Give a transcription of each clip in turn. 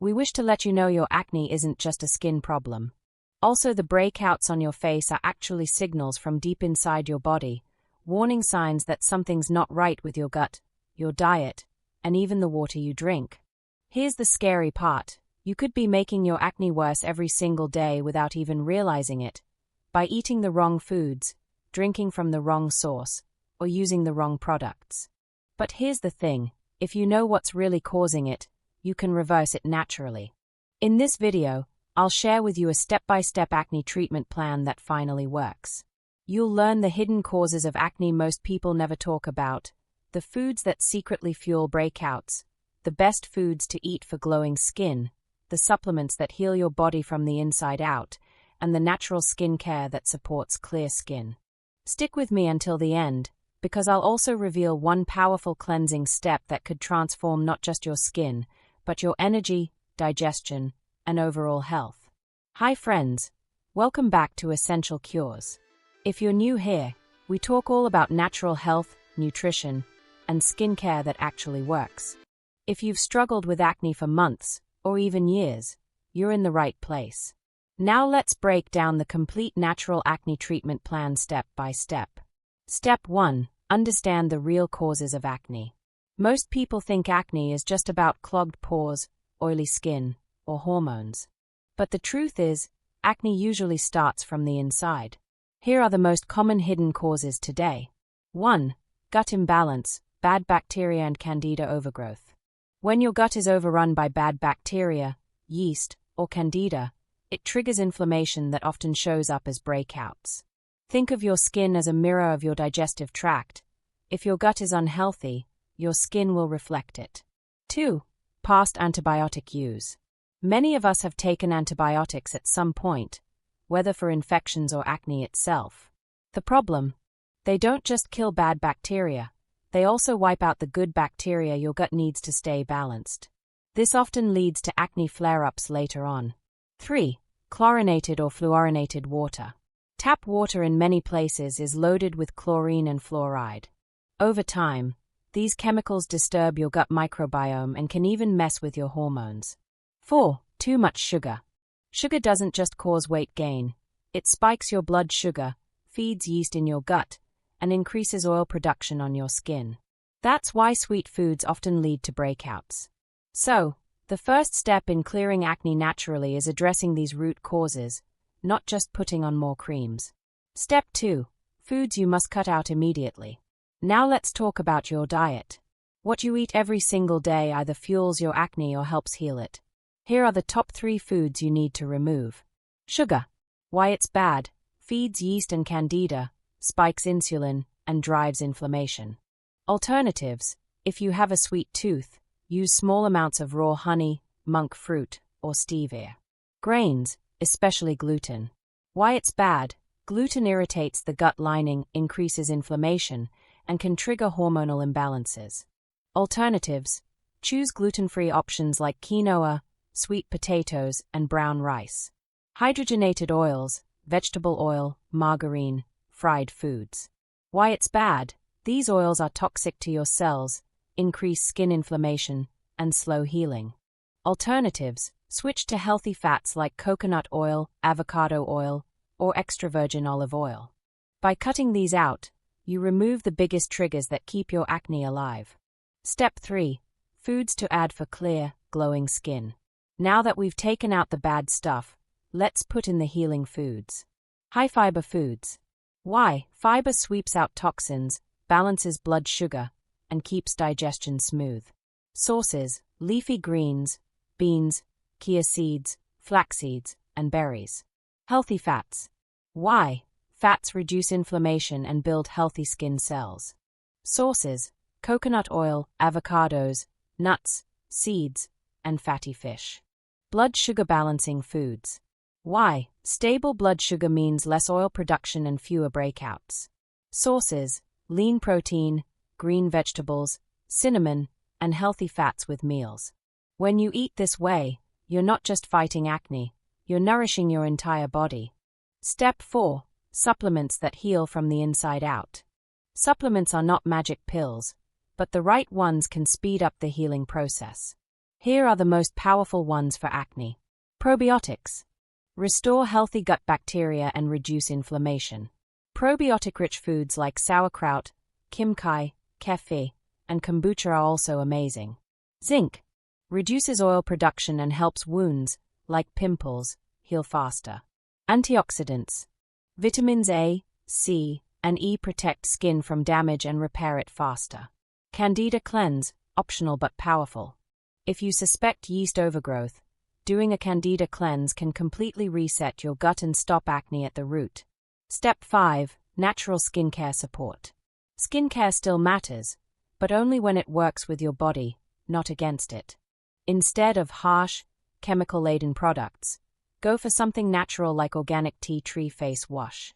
we wish to let you know your acne isn't just a skin problem. Also, the breakouts on your face are actually signals from deep inside your body, warning signs that something's not right with your gut, your diet, and even the water you drink. Here's the scary part. You could be making your acne worse every single day without even realizing it, by eating the wrong foods, drinking from the wrong source, or using the wrong products. But here's the thing, if you know what's really causing it, you can reverse it naturally. In this video, I'll share with you a step-by-step acne treatment plan that finally works. You'll learn the hidden causes of acne most people never talk about, the foods that secretly fuel breakouts, the best foods to eat for glowing skin, the supplements that heal your body from the inside out, and the natural skincare that supports clear skin. Stick with me until the end, because I'll also reveal one powerful cleansing step that could transform not just your skin, but your energy, digestion, and overall health. Hi friends, welcome back to Essential Cures. If you're new here, we talk all about natural health, nutrition, and skincare that actually works. If you've struggled with acne for months, or even years, you're in the right place. Now let's break down the complete natural acne treatment plan step by step. Step 1. Understand the real causes of acne. Most people think acne is just about clogged pores, oily skin, or hormones. But the truth is, acne usually starts from the inside. Here are the most common hidden causes today. 1. Gut imbalance, bad bacteria and candida overgrowth. When your gut is overrun by bad bacteria, yeast, or candida, it triggers inflammation that often shows up as breakouts. Think of your skin as a mirror of your digestive tract. If your gut is unhealthy, your skin will reflect it. 2. Past antibiotic use. Many of us have taken antibiotics at some point, whether for infections or acne itself. The problem? They don't just kill bad bacteria, they also wipe out the good bacteria your gut needs to stay balanced. This often leads to acne flare-ups later on. 3. Chlorinated or fluorinated water. Tap water in many places is loaded with chlorine and fluoride. Over time, these chemicals disturb your gut microbiome and can even mess with your hormones. 4. Too much sugar. Sugar doesn't just cause weight gain. It spikes your blood sugar, feeds yeast in your gut, and increases oil production on your skin. That's why sweet foods often lead to breakouts. So, the first step in clearing acne naturally is addressing these root causes, not just putting on more creams. Step 2. Foods you must cut out immediately. Now let's talk about your diet. What you eat every single day either fuels your acne or helps heal it. Here are the top 3 foods you need to remove. Sugar. Why it's bad. Feeds yeast and candida, spikes insulin, and drives inflammation. Alternatives. If you have a sweet tooth, use small amounts of raw honey, monk fruit, or stevia. Grains, especially gluten. Why it's bad. Gluten irritates the gut lining, increases inflammation, and can trigger hormonal imbalances. Alternatives. Choose gluten-free options like quinoa, sweet potatoes, and brown rice. Hydrogenated oils, vegetable oil, margarine, fried foods. Why it's bad. These oils are toxic to your cells, increase skin inflammation, and slow healing. Alternatives. Switch to healthy fats like coconut oil, avocado oil, or extra virgin olive oil. By cutting these out, you remove the biggest triggers that keep your acne alive. Step 3. Foods to add for clear, glowing skin. Now that we've taken out the bad stuff, let's put in the healing foods. High-fiber foods. Why? Fiber sweeps out toxins, balances blood sugar, and keeps digestion smooth. Sources: leafy greens, beans, chia seeds, flax seeds, and berries. Healthy fats. Why? Fats reduce inflammation and build healthy skin cells. Sources: coconut oil, avocados, nuts, seeds, and fatty fish. Blood sugar balancing foods. Why? Stable blood sugar means less oil production and fewer breakouts. Sources: lean protein, green vegetables, cinnamon, and healthy fats with meals. When you eat this way, you're not just fighting acne, you're nourishing your entire body. Step 4. Supplements that heal from the inside out. Supplements are not magic pills, but the right ones can speed up the healing process. Here are the most powerful ones for acne. Probiotics. Restore healthy gut bacteria and reduce inflammation. Probiotic-rich foods like sauerkraut, kimchi, kefir, and kombucha are also amazing. Zinc. Reduces oil production and helps wounds, like pimples, heal faster. Antioxidants. Vitamins A, C, and E protect skin from damage and repair it faster. Candida cleanse, optional but powerful. If you suspect yeast overgrowth, doing a candida cleanse can completely reset your gut and stop acne at the root. Step 5. Natural skincare support. Skincare still matters, but only when it works with your body, not against it. Instead of harsh, chemical-laden products, go for something natural like organic tea tree face wash.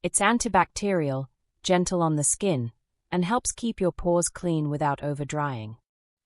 It's antibacterial, gentle on the skin, and helps keep your pores clean without overdrying.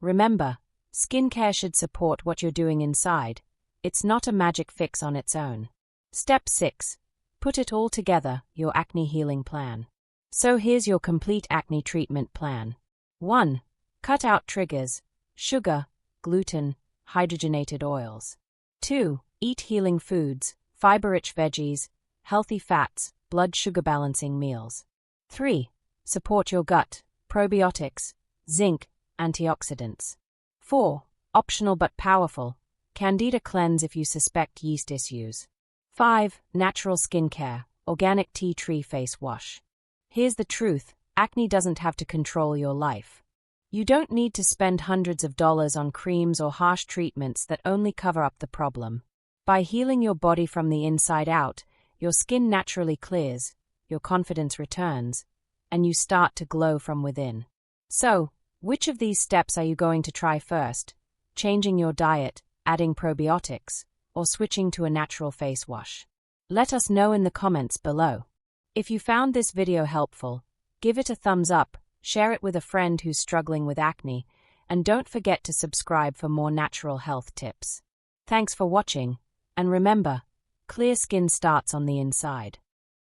Remember, skincare should support what you're doing inside. It's not a magic fix on its own. Step 6. Put it all together, your acne healing plan. So here's your complete acne treatment plan. 1. Cut out triggers, sugar, gluten, hydrogenated oils. 2. Eat healing foods, fiber-rich veggies, healthy fats, blood sugar balancing meals. 3. Support your gut, probiotics, zinc, antioxidants. 4. Optional but powerful, candida cleanse if you suspect yeast issues. 5. Natural skincare, organic tea tree face wash. Here's the truth, acne doesn't have to control your life. You don't need to spend hundreds of dollars on creams or harsh treatments that only cover up the problem. By healing your body from the inside out, your skin naturally clears, your confidence returns, and you start to glow from within. So, which of these steps are you going to try first? Changing your diet, adding probiotics, or switching to a natural face wash? Let us know in the comments below. If you found this video helpful, give it a thumbs up, share it with a friend who's struggling with acne, and don't forget to subscribe for more natural health tips. Thanks for watching, and remember, clear skin starts on the inside.